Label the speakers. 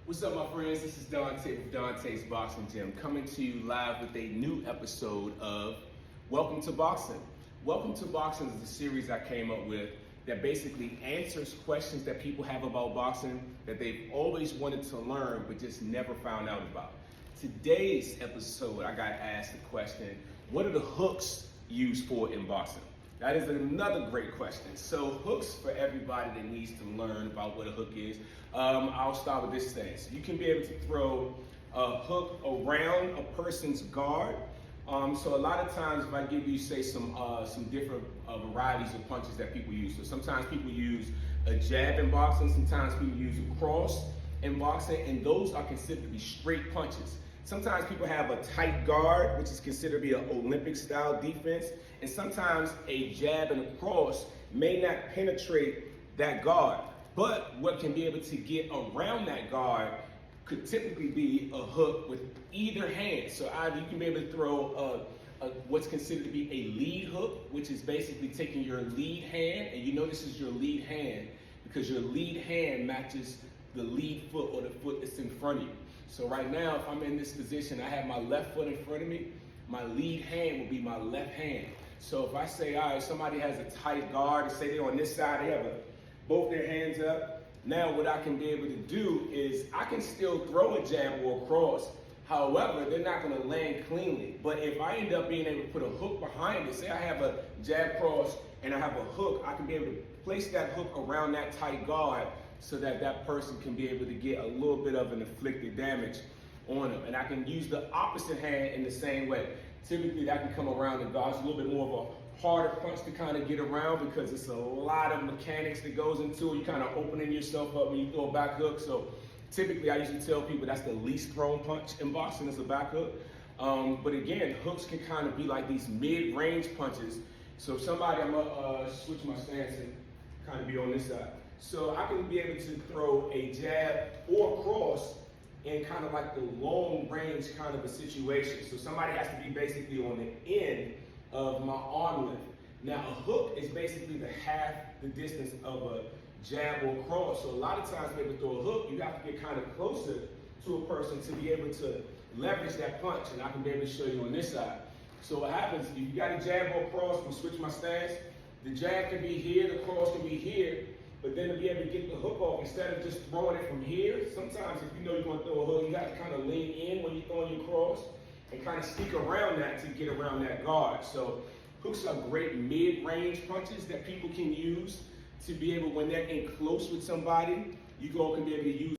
Speaker 1: What's up, my friends? This is Dante with Dante's Boxing Gym, coming to you live with a new episode of Welcome to Boxing. Welcome to Boxing is a series I came up with that basically answers questions that people have about boxing that they've always wanted to learn but just never found out about. Today's episode, I got asked the question, what are the hooks used for in boxing? That is another great question. So hooks, for everybody that needs to learn about what a hook is, I'll start with this thing. So you can be able to throw a hook around a person's guard. So a lot of times if I give you, say, some different varieties of punches that people use. So sometimes people use a jab in boxing, sometimes people use a cross in boxing, and those are considered to be straight punches. Sometimes people have a tight guard, which is considered to be an Olympic style defense, and sometimes a jab and a cross may not penetrate that guard. But what can be able to get around that guard could typically be a hook with either hand. So either you can be able to throw what's considered to be a lead hook, which is basically taking your lead hand, and you know this is your lead hand because your lead hand matches the lead foot or the foot that's in front of you. So right now, if I'm in this position, I have my left foot in front of me, my lead hand will be my left hand. So if I say, all right, somebody has a tight guard, and say they're on this side, they have both their hands up. Now what I can be able to do is I can still throw a jab or a cross. However, they're not gonna land cleanly. But if I end up being able to put a hook behind it, say I have a jab cross and I have a hook, I can be able to place that hook around that tight guard so that that person can be able to get a little bit of an inflicted damage on them. And I can use the opposite hand in the same way. Typically that can come around the guard. It's a little bit more of a harder punch to kind of get around because it's a lot of mechanics that goes into it. You kind of opening yourself up when you throw a back hook. So typically I usually tell people that's the least thrown punch in boxing is a back hook. But again, hooks can kind of be like these mid-range punches. So if somebody, I'm gonna switch my stance and kind of be on this side. So I can be able to throw a jab or a cross in kind of like the long range kind of a situation. So somebody has to be basically on the end of my arm length. Now a hook is basically the half the distance of a jab or cross. So a lot of times to be able to throw a hook, you have to get kind of closer to a person to be able to leverage that punch. And I can be able to show you on this side. So what happens, if you got a jab or a cross, I'm switch my stance. The jab can be here, the cross can be here. But then to be able to get the hook off, instead of just throwing it from here, sometimes if you know you're going to throw a hook, you got to kind of lean in when you're throwing your cross and kind of sneak around that to get around that guard. So hooks are great mid-range punches that people can use to be able, when they're in close with somebody, you all can be able to use